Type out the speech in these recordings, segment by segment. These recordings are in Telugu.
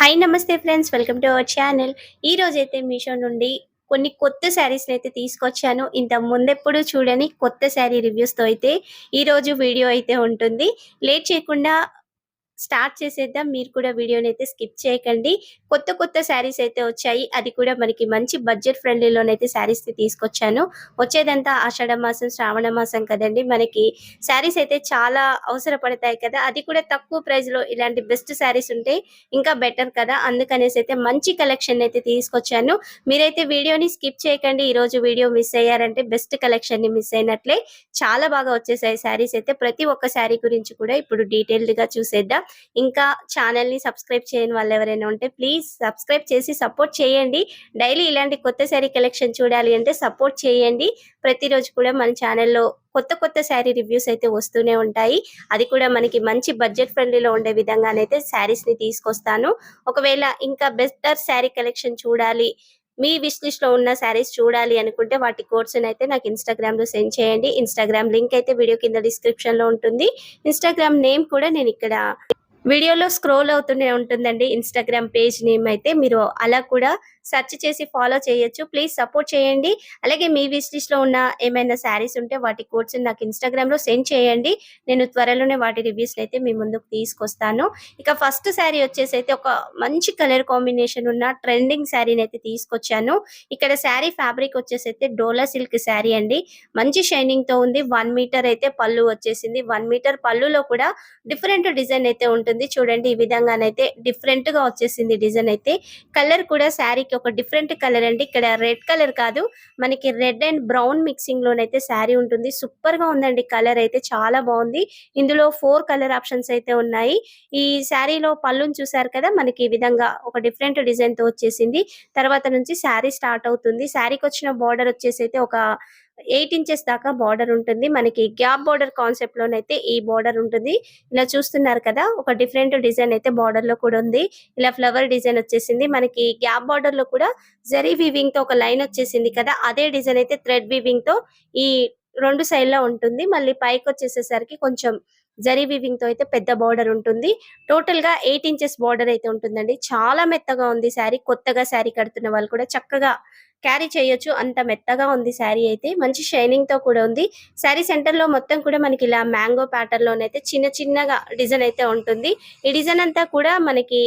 హాయ్ నమస్తే friends, welcome to our channel. ఈ రోజైతే మీషో నుండి కొన్ని కొత్త శారీస్ని అయితే తీసుకొచ్చాను. ఇంత ముందెప్పుడు చూడని కొత్త శారీ రివ్యూస్తో అయితే ఈరోజు వీడియో అయితే ఉంటుంది. లేట్ చేయకుండా స్టార్ట్ చేసేద్దాం. మీరు కూడా వీడియోనైతే స్కిప్ చేయకండి. కొత్త కొత్త శారీస్ అయితే వచ్చాయి. అది కూడా మనకి మంచి బడ్జెట్ ఫ్రెండ్లీలోనైతే శారీస్ని తీసుకొచ్చాను. వచ్చేదంతా ఆషాఢ మాసం, శ్రావణ మాసం కదండి. మనకి శారీస్ అయితే చాలా అవసరపడతాయి కదా, అది కూడా తక్కువ ప్రైస్లో ఇలాంటి బెస్ట్ శారీస్ ఉంటే ఇంకా బెటర్ కదా. అందుకనేసి అయితే మంచి కలెక్షన్ అయితే తీసుకొచ్చాను. మీరైతే వీడియోని స్కిప్ చేయకండి. ఈ రోజు వీడియో మిస్ అయ్యారంటే బెస్ట్ కలెక్షన్ ని మిస్ అయినట్లే. చాలా బాగా వచ్చేసాయి శారీస్ అయితే. ప్రతి ఒక్క శారీ గురించి కూడా ఇప్పుడు డీటెయిల్డ్ గా చూసేద్దాం. ఇంకా ఛానల్ ని సబ్స్క్రైబ్ చేయని వాళ్ళు ఎవరైనా ఉంటే ప్లీజ్ సబ్స్క్రైబ్ చేసి సపోర్ట్ చేయండి. డైలీ ఇలాంటి కొత్త శారీ కలెక్షన్ చూడాలి అంటే సపోర్ట్ చేయండి. ప్రతిరోజు కూడా మన ఛానల్లో కొత్త కొత్త శారీ రివ్యూస్ అయితే వస్తూనే ఉంటాయి. అది కూడా మనకి మంచి బడ్జెట్ ఫ్రెండ్లీలో ఉండే విధంగానైతే శారీస్ ని తీసుకొస్తాను. ఒకవేళ ఇంకా బెటర్ శారీ కలెక్షన్ చూడాలి, మీ విష్ లిస్ట్ లో ఉన్న శారీస్ చూడాలి అనుకుంటే వాటి కోడ్స్ అయితే నాకు ఇన్స్టాగ్రామ్ లో సెండ్ చేయండి. ఇన్స్టాగ్రామ్ లింక్ అయితే వీడియో కింద డిస్క్రిప్షన్ లో ఉంటుంది. ఇన్స్టాగ్రామ్ నేమ్ కూడా నేను ఇక్కడ వీడియోలో స్క్రోల్ అవుతూనే ఉంటుందండి. ఇన్స్టాగ్రామ్ పేజ్ నేమ్ అయితే మీరు అలా కూడా సెర్చ్ చేసి ఫాలో చేయొచ్చు. ప్లీజ్ సపోర్ట్ చేయండి. అలాగే మీ విష్ లిస్ట్ లో ఉన్న ఏమైనా శారీస్ ఉంటే వాటి కోడ్స్ నాకు ఇన్స్టాగ్రామ్ లో సెండ్ చేయండి. నేను త్వరలోనే వాటి రివ్యూస్ అయితే మీ ముందుకు తీసుకొస్తాను. ఇక ఫస్ట్ శారీ వచ్చేసి అయితే ఒక మంచి కలర్ కాంబినేషన్ ఉన్న ట్రెండింగ్ శారీని అయితే తీసుకొచ్చాను. ఇక్కడ శారీ ఫ్యాబ్రిక్ వచ్చేసి అయితే డోలా సిల్క్ శారీ అండి. మంచి షైనింగ్ తో ఉంది. 1 మీటర్ అయితే పళ్ళు వచ్చేసింది. 1 మీటర్ పళ్ళులో కూడా డిఫరెంట్ డిజైన్ అయితే ఉంటుంది. చూడండి, ఈ విధంగానైతే డిఫరెంట్ గా వచ్చేసింది డిజైన్ అయితే. కలర్ కూడా శారీకి ఒక డిఫరెంట్ కలర్ అండి. ఇక్కడ రెడ్ కలర్ కాదు, మనకి రెడ్ అండ్ బ్రౌన్ మిక్సింగ్ లోనైతే శారీ ఉంటుంది. సూపర్ గా ఉందండి. కలర్ అయితే చాలా బాగుంది. ఇందులో 4 కలర్ ఆప్షన్స్ అయితే ఉన్నాయి. ఈ శారీలో పళ్ళుని చూసారు కదా, మనకి ఈ విధంగా ఒక డిఫరెంట్ డిజైన్ తో వచ్చేసింది. తర్వాత నుంచి శారీ స్టార్ట్ అవుతుంది. శారీకి వచ్చిన బార్డర్ వచ్చేసి అయితే ఒక 8 ఇంచెస్ దాకా బార్డర్ ఉంటుంది. మనకి గ్యాప్ బార్డర్ కాన్సెప్ట్ లోనైతే ఈ బార్డర్ ఉంటుంది. ఇలా చూస్తున్నారు కదా, ఒక డిఫరెంట్ డిజైన్ అయితే బార్డర్ లో కూడా ఉంది. ఇలా ఫ్లవర్ డిజైన్ వచ్చేసింది. మనకి గ్యాప్ బార్డర్ లో కూడా జరీ వీవింగ్ తో ఒక లైన్ వచ్చేసింది కదా, అదే డిజైన్ అయితే థ్రెడ్ వీవింగ్ తో ఈ రెండు సైడ్ లో ఉంటుంది. మళ్ళీ పైకి వచ్చేసేసరికి కొంచెం జరీ వీవింగ్ తో అయితే పెద్ద బార్డర్ ఉంటుంది. టోటల్ గా 8 ఇంచెస్ బార్డర్ అయితే ఉంటుందండి. చాలా మెత్తగా ఉంది శారీ. కొత్తగా శారీ కడుతున్న వాళ్ళు కూడా చక్కగా క్యారీ చేయొచ్చు. అంత మెత్తగా ఉంది శారీ అయితే. మంచి షైనింగ్ తో కూడా ఉంది. శారీ సెంటర్ లో మొత్తం కూడా మనకి ఇలా మ్యాంగో ప్యాటర్న్ లోనైతే చిన్న చిన్నగా డిజైన్ అయితే ఉంటుంది. ఈ డిజైన్ అంతా కూడా మనకి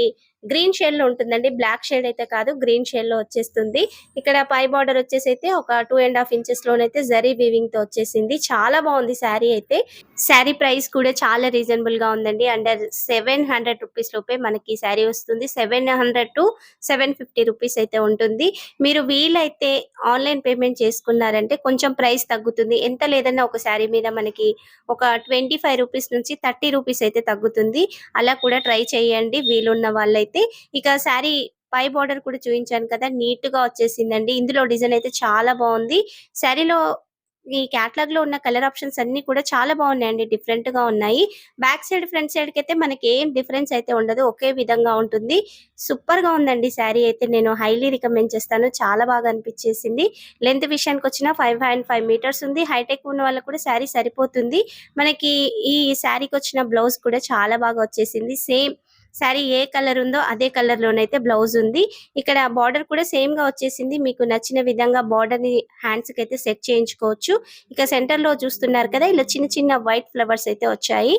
గ్రీన్ షేడ్ లో ఉంటుందండి. బ్లాక్ షేడ్ అయితే కాదు, గ్రీన్ షేడ్ లో వచ్చేస్తుంది. ఇక్కడ పై బార్డర్ వచ్చేసి అయితే ఒక 2.5 ఇంచెస్ లోనైతే జరీ వీవింగ్ తో వచ్చేసింది. చాలా బాగుంది శారీ అయితే. శారీ ప్రైస్ కూడా చాలా రీజనబుల్ గా ఉందండి. అండర్ 700 రూపీస్ లోపే మనకి శారీ వస్తుంది. 700 to 750 రూపీస్ అయితే ఉంటుంది. మీరు వీలైతే ఆన్లైన్ పేమెంట్ చేసుకున్నారంటే కొంచెం ప్రైస్ తగ్గుతుంది. ఎంత లేదన్నా ఒక శారీ మీద మనకి ఒక 25 రూపీస్ నుంచి 30 రూపీస్ అయితే తగ్గుతుంది. అలా కూడా ట్రై చేయండి వీలున్న వాళ్ళైతే. ఇక శారీ పై బార్డర్ కూడా చూపించాను కదా, నీట్ గా వచ్చేసిందండి. ఇందులో డిజైన్ అయితే చాలా బాగుంది. శారీలో ఈ క్యాటలాగ్ లో ఉన్న కలర్ ఆప్షన్స్ అన్ని కూడా చాలా బాగున్నాయండి. డిఫరెంట్ గా ఉన్నాయి. బ్యాక్ సైడ్ ఫ్రంట్ సైడ్ కి అయితే మనకి ఏం డిఫరెన్స్ అయితే ఉండదు, ఒకే విధంగా ఉంటుంది. సూపర్ గా ఉందండి శారీ అయితే. నేను హైలీ రికమెండ్ చేస్తాను. చాలా బాగా అనిపించేసింది. లెంత్ విషయానికి వచ్చిన 5.5 మీటర్స్ ఉంది. హైట్ ఎక్కువ ఉన్న వాళ్ళకి కూడా శారీ సరిపోతుంది. మనకి ఈ శారీకి వచ్చిన బ్లౌజ్ కూడా చాలా బాగా వచ్చేసింది. సేమ్ శారీ ఏ కలర్ ఉందో అదే కలర్ లోనైతే బ్లౌజ్ ఉంది. ఇక్కడ బార్డర్ కూడా సేమ్ గా వచ్చేసింది. మీకు నచ్చిన విధంగా బార్డర్ ని హ్యాండ్స్ కి అయితే సెట్ చేయించుకోవచ్చు. ఇక సెంటర్ లో చూస్తున్నారు కదా, ఇలా చిన్న చిన్న వైట్ ఫ్లవర్స్ అయితే వచ్చాయి.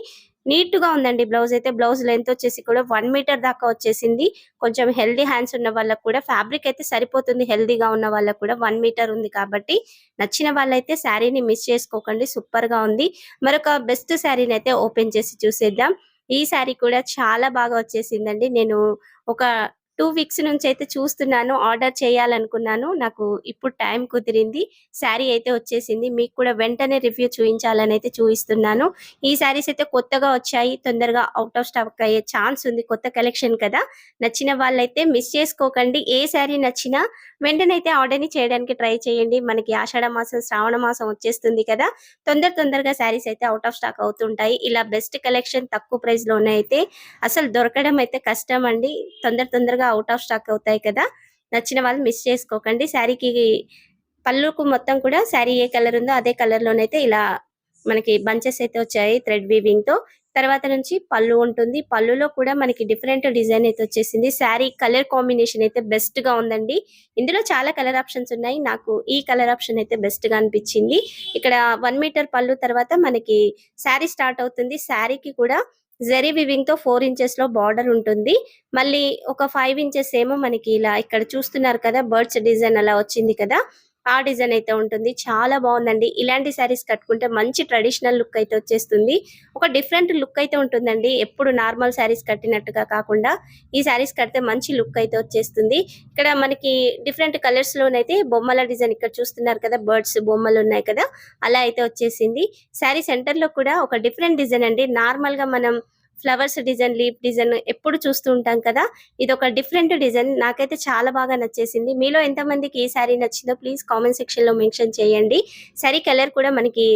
నీట్ గా ఉందండి బ్లౌజ్ అయితే. బ్లౌజ్ లెంత్ వచ్చేసి కూడా 1 మీటర్ దాకా వచ్చేసింది. కొంచెం హెల్దీ హ్యాండ్స్ ఉన్న వాళ్ళకు కూడా ఫ్యాబ్రిక్ అయితే సరిపోతుంది. హెల్దీగా ఉన్న వాళ్ళకు కూడా 1 మీటర్ ఉంది కాబట్టి నచ్చిన వాళ్ళైతే శారీని మిస్ చేసుకోకండి. సూపర్ గా ఉంది. మరొక బెస్ట్ శారీని అయితే ఓపెన్ చేసి చూసేద్దాం. ఈ శారీ కూడా చాలా బాగా వచ్చేసిందండి. నేను ఒక 2 వీక్స్ నుంచి అయితే చూస్తున్నాను. ఆర్డర్ చేయాలనుకున్నాను. నాకు ఇప్పుడు టైం కుదిరింది. శారీ అయితే వచ్చేసింది. మీకు కూడా వెంటనే రివ్యూ చూయించాలని అయితే చూయిస్తున్నాను. ఈ శారీస్ అయితే కొత్తగా వచ్చాయి. తొందరగా అవుట్ ఆఫ్ స్టాక్ అయ్యే ఛాన్స్ ఉంది. కొత్త కలెక్షన్ కదా. నచ్చిన వాళ్ళైతే మిస్ చేసుకోకండి. ఏ శారీ నచ్చినా వెంటనే అయితే ఆర్డర్ ని చేయడానికి ట్రై చేయండి. మనకి ఆషాఢ మాసం, శ్రావణ మాసం వచ్చేస్తుంది కదా. తొందరగా శారీస్ అయితే అవుట్ ఆఫ్ స్టాక్ అవుతుంటాయి. ఇలా బెస్ట్ కలెక్షన్ తక్కువ ప్రైస్ లోనే అయితే అసలు దొరకడం అయితే కష్టం అండి. తొందరగా అవుట్ ఆఫ్ స్టాక్ అవుతాయి కదా. నచ్చిన వాళ్ళు మిస్ చేసుకోకండి. శారీకి పళ్ళుకు మొత్తం కూడా శారీ ఏ కలర్ ఉందో అదే కలర్ లోనైతే ఇలా మనకి బంచెస్ అయితే వచ్చాయి థ్రెడ్ వీవింగ్ తో. తర్వాత నుంచి పళ్ళు ఉంటుంది. పళ్ళులో కూడా మనకి డిఫరెంట్ డిజైన్ అయితే వచ్చేసింది. శారీ కలర్ కాంబినేషన్ అయితే బెస్ట్ గా ఉందండి. ఇందులో చాలా కలర్ ఆప్షన్స్ ఉన్నాయి. నాకు ఈ కలర్ ఆప్షన్ అయితే బెస్ట్ గా అనిపించింది. ఇక్కడ 1 మీటర్ పళ్ళు తర్వాత మనకి శారీ స్టార్ట్ అవుతుంది. శారీకి కూడా జరీ వివింగ్ తో 4 ఇంచెస్ లో బార్డర్ ఉంటుంది. మళ్ళీ ఒక 5 ఇంచెస్ ఏమో మనకి ఇలా ఇక్కడ చూస్తున్నారు కదా, బర్డ్స్ డిజైన్ అలా వచ్చింది కదా, ఆ డిజైన్ అయితే ఉంటుంది. చాలా బాగుందండి. ఇలాంటి శారీస్ కట్టుకుంటే మంచి ట్రెడిషనల్ లుక్ అయితే వచ్చేస్తుంది. ఒక డిఫరెంట్ లుక్ అయితే ఉంటుందండి. ఎప్పుడు నార్మల్ శారీస్ కట్టినట్టుగా కాకుండా ఈ శారీస్ కడితే మంచి లుక్ అయితే వచ్చేస్తుంది. ఇక్కడ మనకి డిఫరెంట్ కలర్స్ లోనైతే బొమ్మల డిజైన్ ఇక్కడ చూస్తున్నారు కదా, బర్డ్స్ బొమ్మలు ఉన్నాయి కదా, అలా అయితే వచ్చేసింది. శారీ సెంటర్ లో కూడా ఒక డిఫరెంట్ డిజైన్ అండి. నార్మల్ గా మనం ఫ్లవర్స్ డిజైన్, లీఫ్ డిజైన్ ఎప్పుడు చూస్తూ ఉంటాం కదా, ఇది ఒక డిఫరెంట్ డిజైన్. నాకైతే చాలా బాగా నచ్చేసింది. మీలో ఎంతమందికి ఈ శారీ నచ్చిందో ప్లీజ్ కామెంట్ సెక్షన్ లో మెన్షన్ చేయండి. శారీ కలర్ కూడా మనకి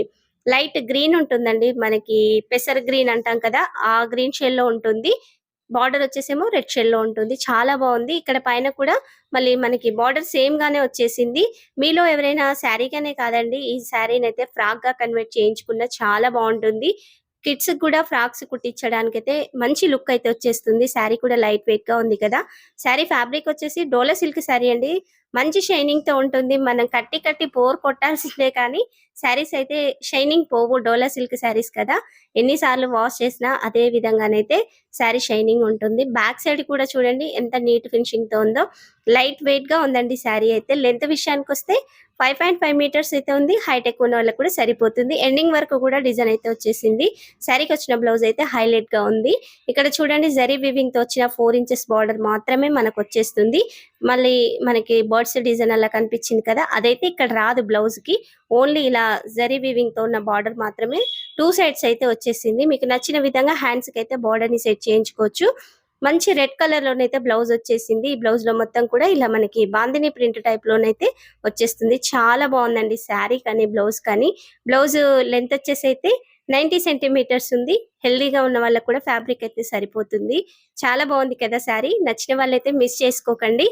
లైట్ గ్రీన్ ఉంటుందండి. మనకి పెసర్ గ్రీన్ అంటాం కదా, ఆ గ్రీన్ షేడ్ లో ఉంటుంది. బార్డర్ వచ్చేసేమో రెడ్ షేడ్ లో ఉంటుంది. చాలా బాగుంది. ఇక్కడ పైన కూడా మళ్ళీ మనకి బార్డర్ సేమ్ గానే వచ్చేసింది. మీలో ఎవరైనా శారీగానే కాదండి, ఈ శారీని అయితే ఫ్రాక్ గా కన్వర్ట్ చేయించుకున్న చాలా బాగుంటుంది. కిడ్స్ కూడా ఫ్రాక్స్ కుట్టించడానికైతే మంచి లుక్ అయితే వచ్చేస్తుంది. శారీ కూడా లైట్ వెయిట్ గా ఉంది కదా. శారీ ఫ్యాబ్రిక్ వచ్చేసి డోలా సిల్క్ శారీ అండి. మంచి షైనింగ్ తో ఉంటుంది. మనం కట్టి కట్టి పోర్ కొట్టాల్సిందే కానీ శారీస్ అయితే షైనింగ్ పోవు. డోలా సిల్క్ శారీస్ కదా, ఎన్నిసార్లు వాష్ చేసినా అదే విధంగానైతే శారీ షైనింగ్ ఉంటుంది. బ్యాక్ సైడ్ కూడా చూడండి ఎంత నీట్ ఫినిషింగ్ తో ఉందో. లైట్ వెయిట్ గా ఉందండి శారీ అయితే. లెంత్ విషయానికి వస్తే 5.5 మీటర్స్ అయితే ఉంది. హైట్ ఎక్కువ ఉన్న వాళ్ళకి కూడా సరిపోతుంది. ఎండింగ్ వరకు కూడా డిజైన్ అయితే వచ్చేసింది. శారీకి వచ్చిన బ్లౌజ్ అయితే హైలైట్ గా ఉంది. ఇక్కడ చూడండి జరీ వివింగ్ తో వచ్చిన 4 ఇంచెస్ బార్డర్ మాత్రమే మనకు వచ్చేస్తుంది. మళ్ళీ మనకి బర్డ్స్ డిజైన్ అలా కనిపించింది కదా, అదైతే ఇక్కడ రాదు బ్లౌజ్ కి. ఓన్లీ ఇలా జరీ వివింగ్ తో ఉన్న బార్డర్ మాత్రమే 2 సైడ్స్ అయితే వచ్చేసింది. మీకు నచ్చిన విధంగా హ్యాండ్స్ కి అయితే బార్డర్ ని సెట్ చేయించుకోవచ్చు. మంచి రెడ్ కలర్ లోనైతే బ్లౌజ్ వచ్చేసింది. ఈ బ్లౌజ్ లో మొత్తం కూడా ఇలా మనకి బాందిని ప్రింట్ టైప్ లోనైతే వచ్చేస్తుంది. చాలా బాగుందండి శారీ కానీ బ్లౌజ్ కానీ. బ్లౌజ్ లెంత్ వచ్చేసి అయితే 90 సెంటీమీటర్స్ ఉంది. హెల్దీగా ఉన్న వాళ్ళకి కూడా ఫ్యాబ్రిక్ అయితే సరిపోతుంది. చాలా బాగుంది కదా శారీ. నచ్చిన వాళ్ళైతే మిస్ చేసుకోకండి.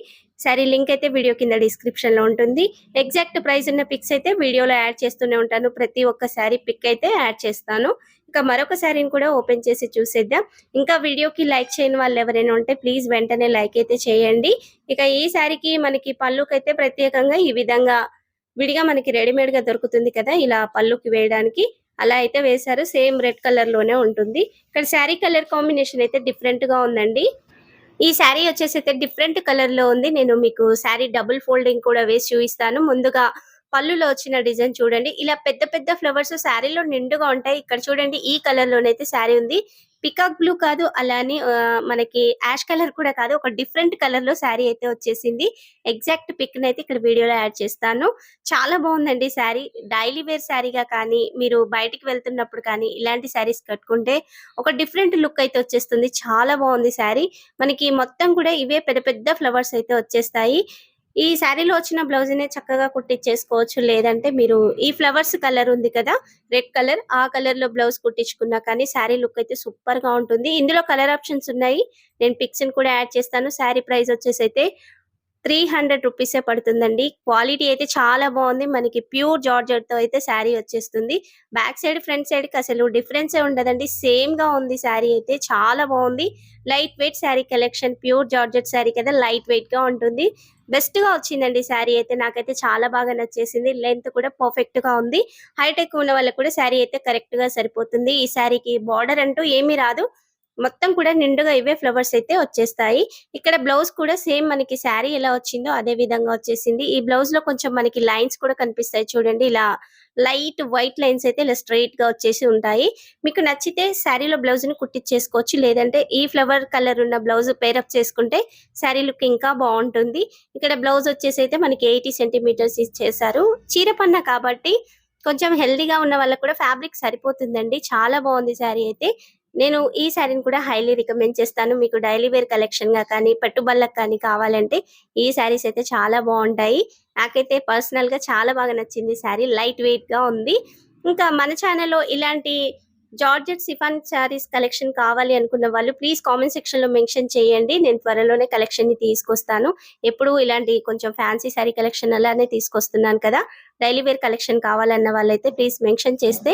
శారీ లింక్ అయితే వీడియో కింద డిస్క్రిప్షన్ లో ఉంటుంది. ఎగ్జాక్ట్ ప్రైస్ ఉన్న పిక్స్ అయితే వీడియోలో యాడ్ చేస్తూనే ఉంటాను. ప్రతి ఒక్క శారీ పిక్ అయితే యాడ్ చేస్తాను. ఇంకా మరొక శారీని కూడా ఓపెన్ చేసి చూసేద్దాం. ఇంకా వీడియోకి లైక్ చేయని వాళ్ళు ఎవరైనా ఉంటే ప్లీజ్ వెంటనే లైక్ అయితే చేయండి. ఇక ఈ శారీకి మనకి పళ్ళుకైతే ప్రత్యేకంగా ఈ విధంగా విడిగా మనకి రెడీమేడ్ గా దొరుకుతుంది కదా, ఇలా పళ్ళుకి వేయడానికి అలా అయితే వేశారు. సేమ్ రెడ్ కలర్ లోనే ఉంటుంది. ఇక్కడ శారీ కలర్ కాంబినేషన్ అయితే డిఫరెంట్ గా ఉందండి. ఈ శారీ వచ్చేసి అయితే డిఫరెంట్ కలర్ లో ఉంది. నేను మీకు శారీ డబుల్ ఫోల్డింగ్ కూడా వేసి చూపిస్తాను. ముందుగా పళ్ళులో వచ్చిన డిజైన్ చూడండి. ఇలా పెద్ద పెద్ద ఫ్లవర్స్ శారీలో నిండుగా ఉంటాయి. ఇక్కడ చూడండి ఈ కలర్ లోనైతే శారీ ఉంది. పికాక్ బ్లూ కాదు, అలానే మనకి యాష్ కలర్ కూడా కాదు, ఒక డిఫరెంట్ కలర్ లో శారీ అయితే వచ్చేసింది. ఎగ్జాక్ట్ పిక్ అయితే ఇక్కడ వీడియోలో యాడ్ చేస్తాను. చాలా బాగుందండి శారీ. డైలీ వేర్ శారీగా కానీ, మీరు బయటికి వెళ్తున్నప్పుడు కానీ ఇలాంటి శారీస్ కట్టుకుంటే ఒక డిఫరెంట్ లుక్ అయితే వచ్చేస్తుంది. చాలా బాగుంది శారీ. మనకి మొత్తం కూడా ఇవే పెద్ద పెద్ద ఫ్లవర్స్ అయితే వచ్చేస్తాయి. ఈ శారీలో వచ్చిన బ్లౌజ్ నే చక్కగా కుట్టించేసుకోవచ్చు. లేదంటే మీరు ఈ ఫ్లవర్స్ కలర్ ఉంది కదా, రెడ్ కలర్, ఆ కలర్ లో బ్లౌజ్ కుట్టించుకున్నా కానీ శారీ లుక్ అయితే సూపర్ గా ఉంటుంది. ఇందులో కలర్ ఆప్షన్స్ ఉన్నాయి. నేను పిక్స్ కూడా యాడ్ చేస్తాను. శారీ ప్రైస్ వచ్చేసి అయితే 300 రూపీసే పడుతుందండి. క్వాలిటీ అయితే చాలా బాగుంది. మనకి ప్యూర్ జార్జెట్ తో అయితే శారీ వచ్చేస్తుంది. బ్యాక్ సైడ్ ఫ్రంట్ సైడ్ కి అసలు డిఫరెన్స్ ఉండదండి. సేమ్ గా ఉంది శారీ అయితే. చాలా బాగుంది. Light weight sari collection. Pure georgette sari కదా, లైట్ వెయిట్ గా ఉంటుంది. బెస్ట్ గా వచ్చిందండి శారీ అయితే. నాకైతే చాలా బాగా నచ్చేసింది. లెంత్ కూడా పర్ఫెక్ట్ గా ఉంది. హైట్ ఎక్కువ ఉన్న వాళ్ళకి కూడా శారీ అయితే కరెక్ట్ గా సరిపోతుంది. ఈ శారీకి బార్డర్ అంటూ ఏమీ రాదు. మొత్తం కూడా నిండుగా ఇవే ఫ్లవర్స్ అయితే వచ్చేస్తాయి. ఇక్కడ బ్లౌజ్ కూడా సేమ్ మనకి శారీ ఎలా వచ్చిందో అదే విధంగా వచ్చేసింది. ఈ బ్లౌజ్ లో కొంచెం మనకి లైన్స్ కూడా కనిపిస్తాయి చూడండి. ఇలా లైట్ వైట్ లైన్స్ అయితే ఇలా స్ట్రైట్ గా వచ్చేసి ఉంటాయి. మీకు నచ్చితే శారీలో బ్లౌజ్ ని కుట్టించేసుకోవచ్చు. లేదంటే ఈ ఫ్లవర్ కలర్ ఉన్న బ్లౌజ్ పేరప్ చేసుకుంటే శారీ లుక్ ఇంకా బాగుంటుంది. ఇక్కడ బ్లౌజ్ వచ్చేసి అయితే మనకి 80 సెంటీమీటర్స్ ఇచ్చేసారు. చీర పన్న కాబట్టి కొంచెం హెల్దీగా ఉన్న వాళ్ళకి కూడా ఫ్యాబ్రిక్ సరిపోతుందండి. చాలా బాగుంది శారీ అయితే. నేను ఈ శారీని కూడా హైలీ రికమెండ్ చేస్తాను. మీకు డైలీ వేర్ కలెక్షన్ గా కానీ, పట్టుబళ్ళకి కానీ కావాలంటే ఈ శారీస్ అయితే చాలా బాగుంటాయి. నాకైతే పర్సనల్ గా చాలా బాగా నచ్చింది శారీ. లైట్ వెయిట్ గా ఉంది. ఇంకా మన ఛానల్లో ఇలాంటి జార్జెట్ సిఫాన్ శారీస్ కలెక్షన్ కావాలి అనుకున్న వాళ్ళు ప్లీజ్ కామెంట్ సెక్షన్ లో మెన్షన్ చేయండి. నేను త్వరలోనే కలెక్షన్ ని తీసుకొస్తాను. ఎప్పుడు ఇలాంటి కొంచెం ఫ్యాన్సీ శారీ కలెక్షన్ అలానే తీసుకొస్తున్నాను కదా. డైలీ వేర్ కలెక్షన్ కావాలన్న వాళ్ళైతే ప్లీజ్ మెన్షన్ చేస్తే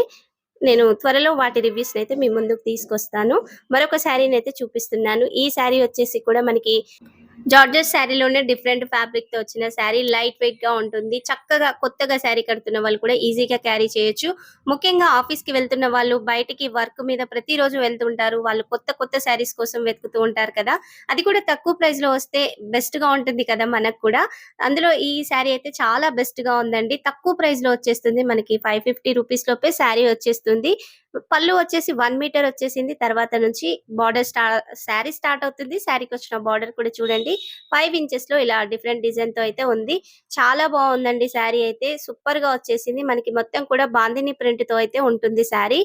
నేను త్వరలో వాటి రివ్యూస్‌నైతే మీ ముందుకు తీసుకొస్తాను. మరొక శారీనైతే చూపిస్తున్నాను. ఈ శారీ వచ్చేసి కూడా మనకి జార్జెట్ శారీలోనే డిఫరెంట్ ఫ్యాబ్రిక్‌తో వచ్చిన శారీ. లైట్ వెయిట్‌గా ఉంటుంది. చక్కగా కొత్తగా శారీ కడుతున్న వాళ్ళు కూడా ఈజీగా క్యారీ చేయొచ్చు. ముఖ్యంగా ఆఫీస్‌కి వెళ్తున్న వాళ్ళు, బయటికి వర్క్ మీద ప్రతిరోజు వెళ్తుంటారు. వాళ్ళు కొత్త కొత్త శారీస్ కోసం వెతుకుతూ ఉంటారు కదా! అది కూడా తక్కువ ప్రైస్‌లో వస్తే బెస్ట్‌గా ఉంటుంది కదా మనకు కూడా. అందులో ఈ శారీ అయితే చాలా బెస్ట్‌గా ఉందండి. తక్కువ ప్రైస్‌లో వచ్చేస్తుంది. మనకి 550 రూపీస్ లోపే శారీ వచ్చేస్తుంది. పళ్ళు వచ్చేసి 1 మీటర్ వచ్చేసింది. తర్వాత నుంచి బార్డర్ శారీ స్టార్ట్ అవుతుంది. శారీకొచ్చిన బార్డర్ కూడా చూడండి 5 ఇంచెస్‌లో ఇలా డిఫరెంట్ డిజైన్‌తో అయితే ఉంది. చాలా బావుందండి శారీ అయితే. సూపర్‌గా వచ్చేసింది. మనకి మొత్తం కూడా బాందిని ప్రింట్‌తో అయితే ఉంటుంది శారీ.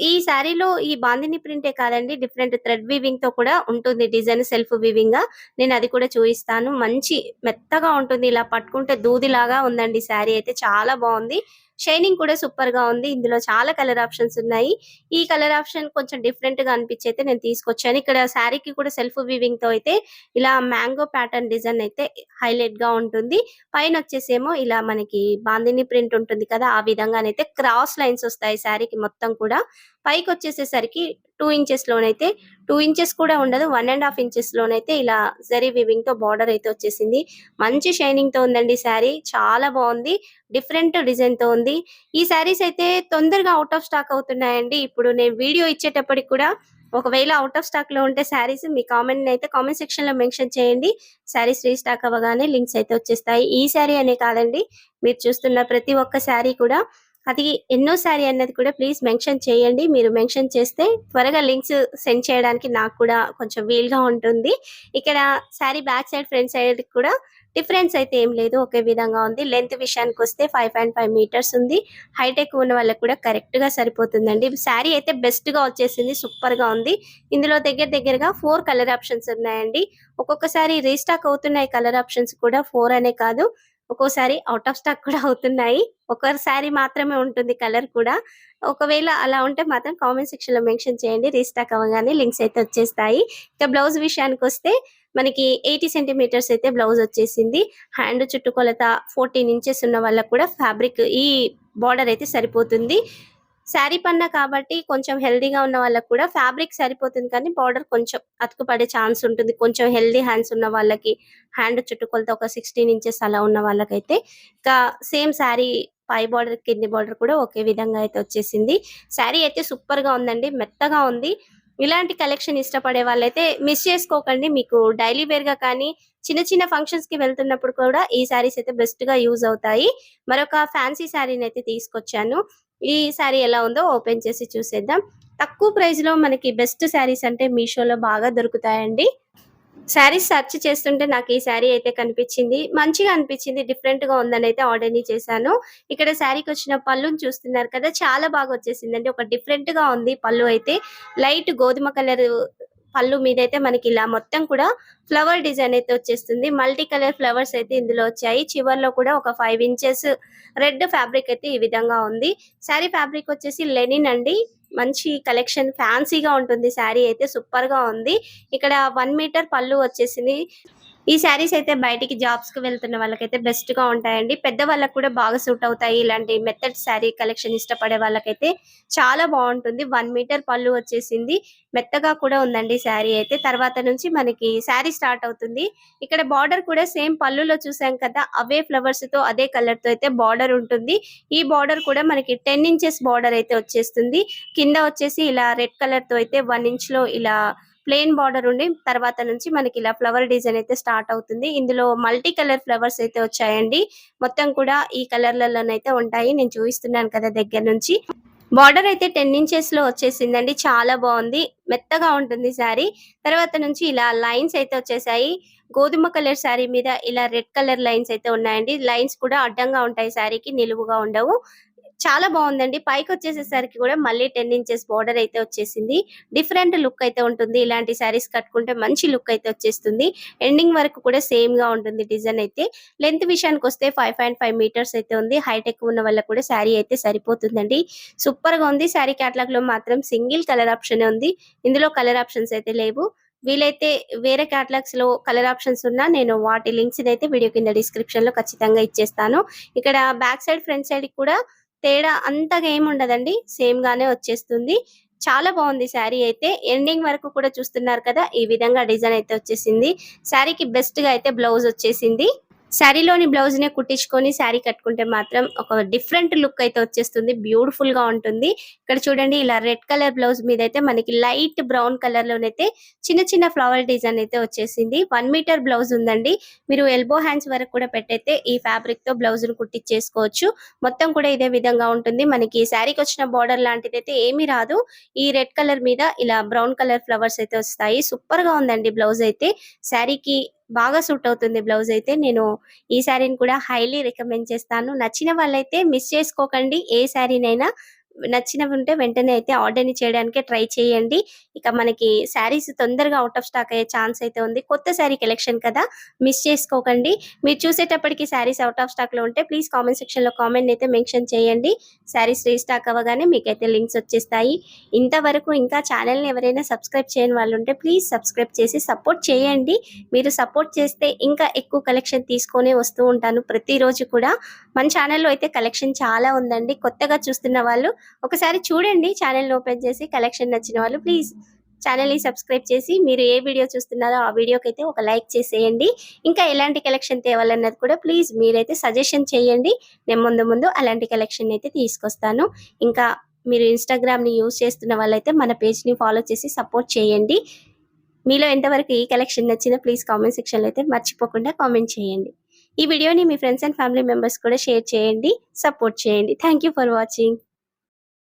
ఈ శారీలో ఈ బాందిని ప్రింటే కాదండి, డిఫరెంట్ థ్రెడ్ వీవింగ్‌తో కూడా ఉంటుంది డిజైన్ సెల్ఫ్ వీవింగ్‌గా. నేను అది కూడా చూయిస్తాను. మంచి మెత్తగా ఉంటుంది. ఇలా పట్టుకుంటే దూదిలాగా ఉందండి శారీ అయితే. చాలా బావుంది. షైనింగ్ కూడా సూపర్‌గా ఉంది. ఇందులో చాలా కలర్ ఆప్షన్స్ ఉన్నాయి. ఈ కలర్ ఆప్షన్ కొంచెం డిఫరెంట్‌గా అనిపిచ్చి అయితే నేను తీసుకొచ్చాను. ఇక్కడ శారీకి కూడా సెల్ఫ్ వీవింగ్‌తో అయితే ఇలా మ్యాంగో ప్యాటర్న్ డిజైన్ అయితే హైలైట్‌గా ఉంటుంది. పైనొచ్చేసేమో ఇలా మనకి బాందిని ప్రింట్ ఉంటుంది కదా! ఆ విధంగానైతే క్రాస్ లైన్స్ వస్తాయి శారీకి మొత్తం కూడా. పైకొచ్చేసేసరికి 2 ఇంచెస్‌లోనైతే 2 ఇంచెస్ కూడా ఉండదు. 1 ½ ఇంచెస్‌లోనైతే ఇలా జరీ వీవింగ్‌తో బార్డర్ అయితే వచ్చేసింది. మంచి షైనింగ్‌తో ఉందండి శారీ. చాలా బావుంది. డిఫరెంట్ డిజైన్‌తో ఉంది. ఈ శారీస్ అయితే తొందరగా ఔట్ ఆఫ్ స్టాక్ అవుతున్నాయండి. ఇప్పుడు నేను వీడియో ఇచ్చేటప్పటికి కూడా ఒకవేళ ఔట్ ఆఫ్ స్టాక్‌లో ఉంటే శారీస్ మీ కామెంట్ సెక్షన్‌లో మెన్షన్ చేయండి. శారీస్ రీస్టాక్ అవ్వగానే లింక్స్ అయితే వచ్చేస్తాయి. ఈ శారీ అనే కాదండి, మీరు చూస్తున్న ప్రతి ఒక్క శారీ కూడా అది ఎన్నో శారీ అన్నది కూడా ప్లీజ్ మెన్షన్ చేయండి. మీరు మెన్షన్ చేస్తే త్వరగా లింక్స్ సెండ్ చేయడానికి నాకు కూడా కొంచెం వీలుగా ఉంటుంది. ఇక్కడ sari back side, front side కూడా డిఫరెన్స్ అయితే ఏం లేదు. ఒకే విధంగా ఉంది. లెంత్ విషయానికొస్తే 5.5 మీటర్స్ ఉంది. హైట్ ఎక్కువ ఉన్న వాళ్ళకి కూడా కరెక్ట్‌గా సరిపోతుందండి. శారీ అయితే బెస్ట్‌గా వచ్చేసింది. సూపర్‌గా ఉంది. ఇందులో దగ్గరగా 4 కలర్ ఆప్షన్స్ ఉన్నాయండి. ఒక్కొక్కసారి రీస్టాక్ అవుతున్నాయి కలర్ ఆప్షన్స్ కూడా. 4 అనే కాదు, ఒక్కోసారి ఔట్ ఆఫ్ స్టాక్ కూడా అవుతున్నాయి. ఒక్కసారి మాత్రమే ఉంటుంది కలర్ కూడా. ఒకవేళ అలా ఉంటే మాత్రం కామెంట్ సెక్షన్‌లో మెన్షన్ చేయండి. రీస్టాక్ అవ్వగానే లింక్స్ అయితే వచ్చేస్తాయి. ఇక బ్లౌజ్ విషయానికొస్తే మనకి 80 సెంటీమీటర్స్ అయితే బ్లౌజ్ వచ్చేసింది. హ్యాండ్ చుట్టుకొలత 14 ఇంచెస్ ఉన్న వాళ్ళకి కూడా ఫ్యాబ్రిక్ ఈ బార్డర్ అయితే సరిపోతుంది. శారీ పన్నా కాబట్టి కొంచెం హెల్తీగా ఉన్న వాళ్ళకి కూడా ఫ్యాబ్రిక్ సరిపోతుంది, కానీ బార్డర్ కొంచెం అతుకు పడే ఛాన్స్ ఉంటుంది. కొంచెం హెల్తీ హ్యాండ్స్ ఉన్న వాళ్ళకి, హ్యాండ్ చుట్టుకొలత ఒక 16 ఇంచెస్ అలా ఉన్న వాళ్ళకైతే ఇంకా సేమ్ శారీ పై బార్డర్, కింది బార్డర్ కూడా ఒకే విధంగా అయితే వచ్చేసింది. శారీ అయితే సూపర్‌గా ఉందండి. మెత్తగా ఉంది. ఇలాంటి కలెక్షన్ ఇష్టపడే వాళ్ళైతే మిస్ చేసుకోకండి. మీకు డైలీ వేర్‌గా కానీ, చిన్న చిన్న ఫంక్షన్స్‌కి వెళ్తున్నప్పుడు కూడా ఈ శారీస్ అయితే బెస్ట్‌గా యూజ్ అవుతాయి. మరొక ఫ్యాన్సీ శారీనైతే తీసుకొచ్చాను. ఈ శారీ ఎలా ఉందో ఓపెన్ చేసి చూసేద్దాం. తక్కువ ప్రైస్‌లో మనకి బెస్ట్ శారీస్ అంటే మీషోలో బాగా దొరుకుతాయండి. శారీస్ సెర్చ్ చేస్తుంటే నాకు ఈ శారీ అయితే కనిపించింది. మంచిగా అనిపించింది. డిఫరెంట్‌గా ఉందనైతే ఆర్డర్‌ని చేశాను. ఇక్కడ శారీకొచ్చిన పళ్ళుని చూస్తున్నారు కదా! చాలా బాగా వచ్చేసిందండి. ఒక డిఫరెంట్‌గా ఉంది పళ్ళు అయితే. లైట్ గోధుమ కలరు పళ్ళు మీదైతే మనకి ఇలా మొత్తం కూడా ఫ్లవర్ డిజైన్ అయితే వచ్చేస్తుంది. మల్టీ కలర్ ఫ్లవర్స్ అయితే ఇందులో వచ్చాయి. చివర్లో కూడా ఒక 5 ఇంచెస్ రెడ్ ఫ్యాబ్రిక్ అయితే ఈ విధంగా ఉంది. శారీ ఫ్యాబ్రిక్ వచ్చేసి లెనిన్ అండి. మంచి కలెక్షన్, ఫ్యాన్సీగా ఉంటుంది శారీ అయితే. సూపర్‌గా ఉంది. ఇక్కడ 1 మీటర్ పళ్ళు వచ్చేసింది. ఈ శారీస్ అయితే బయటికి జాబ్స్‌కి వెళ్తున్న వాళ్ళకైతే బెస్ట్‌గా ఉంటాయండి. పెద్దవాళ్ళకి కూడా బాగా సూట్ అవుతాయి. ఇలాంటి మెత్తటి శారీ కలెక్షన్ ఇష్టపడే వాళ్ళకైతే చాలా బావుంటుంది. 1 మీటర్ పళ్ళు వచ్చేసింది. మెత్తగా కూడా ఉందండి శారీ అయితే. తర్వాత నుంచి మనకి శారీ స్టార్ట్ అవుతుంది. ఇక్కడ బార్డర్ కూడా సేమ్ పళ్ళులో చూసాం కదా! అవే ఫ్లవర్స్‌తో అదే కలర్‌తో అయితే బార్డర్ ఉంటుంది. ఈ బార్డర్ కూడా మనకి 10 ఇంచెస్ బార్డర్ అయితే వచ్చేస్తుంది. కింద వచ్చేసి ఇలా రెడ్ కలర్‌తో అయితే 1 ఇంచ్‌లో ఇలా ప్లెయిన్ బార్డర్ ఉండి తర్వాత నుంచి మనకి ఇలా ఫ్లవర్ డిజైన్ అయితే స్టార్ట్ అవుతుంది. ఇందులో మల్టీ కలర్ ఫ్లవర్స్ అయితే వచ్చాయండి. మొత్తం కూడా ఈ కలర్‌లలోనైతే ఉంటాయి. నేను చూపిస్తున్నాను కదా దగ్గర నుంచి. బార్డర్ అయితే 10 ఇంచెస్‌లో వచ్చేసిందండి. చాలా బావుంది. మెత్తగా ఉంటుంది శారీ. తర్వాత నుంచి ఇలా లైన్స్ అయితే వచ్చేసాయి. గోధుమ కలర్ శారీ మీద ఇలా రెడ్ కలర్ లైన్స్ అయితే ఉన్నాయండి. లైన్స్ కూడా అడ్డంగా ఉంటాయి శారీకి, నిలువుగా ఉండవు. చాలా బావుందండి. పైకొచ్చేసేసరికి కూడా మళ్ళీ 10 ఇంచెస్ బోర్డర్ అయితే వచ్చేసింది. డిఫరెంట్ లుక్ అయితే ఉంటుంది. ఇలాంటి శారీస్ కట్టుకుంటే మంచి లుక్ అయితే వచ్చేస్తుంది. ఎండింగ్ వరకు కూడా సేమ్‌గా ఉంటుంది డిజైన్ అయితే. లెంత్ విషయానికొస్తే 5.5 మీటర్స్ అయితే ఉంది. హైట్ ఎక్కువ ఉన్న వాళ్ళకి కూడా శారీ అయితే సరిపోతుందండి. సూపర్‌గా ఉంది. శారీ క్యాటలాగ్‌లో మాత్రం సింగిల్ కలర్ ఆప్షనే ఉంది. ఇందులో కలర్ ఆప్షన్స్ అయితే లేవు. వీలైతే వేరే క్యాటలాగ్స్‌లో కలర్ ఆప్షన్స్ ఉన్నా నేను వాటి లింక్స్‌నైతే వీడియో కింద డిస్క్రిప్షన్‌లో ఖచ్చితంగా ఇచ్చేస్తాను. ఇక్కడ బ్యాక్ సైడ్, ఫ్రంట్ సైడ్‌కి కూడా తేడా అంతగా ఏమి ఉండదండి. సేమ్ గానే వచ్చేస్తుంది. చాలా బాగుంది శారీ అయితే. ఎండింగ్ వరకు కూడా చూస్తున్నారు కదా! ఈ విధంగా డిజైన్ అయితే వచ్చేసింది. శారీకి బెస్ట్‌గా అయితే బ్లౌజ్ వచ్చేసింది. శారీలోని బ్లౌజ్‌నే కుట్టించుకొని శారీ కట్టుకుంటే మాత్రం ఒక డిఫరెంట్ లుక్ అయితే వచ్చేస్తుంది. బ్యూటిఫుల్‌గా ఉంటుంది. ఇక్కడ చూడండి ఇలా రెడ్ కలర్ బ్లౌజ్ మీదయితే మనకి లైట్ బ్రౌన్ కలర్‌లోనైతే చిన్న చిన్న ఫ్లవర్ డిజైన్ అయితే వచ్చేసింది. 1 మీటర్ బ్లౌజ్ ఉందండి. మీరు ఎల్బో హ్యాండ్స్ వరకు కూడా పెట్టైతే ఈ ఫ్యాబ్రిక్‌తో బ్లౌజ్‌ని కుట్టించేసుకోవచ్చు. మొత్తం కూడా ఇదే విధంగా ఉంటుంది. మనకి శారీకొచ్చిన బోర్డర్ లాంటిదైతే ఏమీ రాదు. ఈ రెడ్ కలర్ మీద ఇలా బ్రౌన్ కలర్ ఫ్లవర్స్ అయితే వస్తాయి. సూపర్‌గా ఉందండి బ్లౌజ్ అయితే. శారీకి బాగా సూట్ అవుతుంది బ్లౌజ్ అయితే. నేను ఈ శారీని కూడా హైలీ రికమెండ్ చేస్తాను. నచ్చిన వాళ్ళైతే మిస్ చేసుకోకండి ఏ శారీనైనా. నచ్చినవి ఉంటే వెంటనే అయితే ఆర్డర్‌ని చేయడానికే ట్రై చేయండి. ఇక మనకి శారీస్ తొందరగా ఔట్ ఆఫ్ స్టాక్ అయ్యే ఛాన్స్ అయితే ఉంది. కొత్త శారీ కలెక్షన్ కదా! మిస్ చేసుకోకండి. మీరు చూసేటప్పటికి శారీస్ ఔట్ ఆఫ్ స్టాక్‌లో ఉంటే ప్లీజ్ కామెంట్ సెక్షన్‌లో కామెంట్‌ని అయితే మెన్షన్ చేయండి. శారీస్ రీస్టాక్ అవ్వగానే మీకైతే లింక్స్ వచ్చేస్తాయి. ఇంతవరకు ఇంకా ఛానెల్‌ని ఎవరైనా సబ్స్క్రైబ్ చేయని వాళ్ళుంటే ప్లీజ్ సబ్స్క్రైబ్ చేసి సపోర్ట్ చేయండి. మీరు సపోర్ట్ చేస్తే ఇంకా ఎక్కువ కలెక్షన్ తీసుకొనే వస్తూ ఉంటాను ప్రతిరోజు కూడా. మన ఛానెల్‌లో అయితే కలెక్షన్ చాలా ఉందండి. కొత్తగా చూస్తున్న వాళ్ళు ఒకసారి చూడండి ఛానెల్‌ని ఓపెన్ చేసి. కలెక్షన్ నచ్చిన వాళ్ళు ప్లీజ్ ఛానెల్‌ని సబ్స్క్రైబ్ చేసి మీరు ఏ వీడియో చూస్తున్నారో ఆ వీడియోకైతే ఒక లైక్ చేసేయండి. ఇంకా ఎలాంటి కలెక్షన్ తేవాలన్నది కూడా ప్లీజ్ మీరైతే సజెషన్ చేయండి. నేను ముందు ముందు అలాంటి కలెక్షన్ అయితే తీసుకొస్తాను. ఇంకా మీరు ఇన్‌స్టాగ్రామ్‌ని యూజ్ చేస్తున్న వాళ్ళైతే మన పేజ్‌ని ఫాలో చేసి సపోర్ట్ చేయండి. మీలో ఎంతవరకు ఈ కలెక్షన్ నచ్చిందో ప్లీజ్ కామెంట్ సెక్షన్‌లో అయితే మర్చిపోకుండా కామెంట్ చేయండి. ఈ వీడియోని మీ ఫ్రెండ్స్ అండ్ ఫ్యామిలీ మెంబర్స్ కూడా షేర్ చేయండి. సపోర్ట్ చేయండి. Thank you for watching.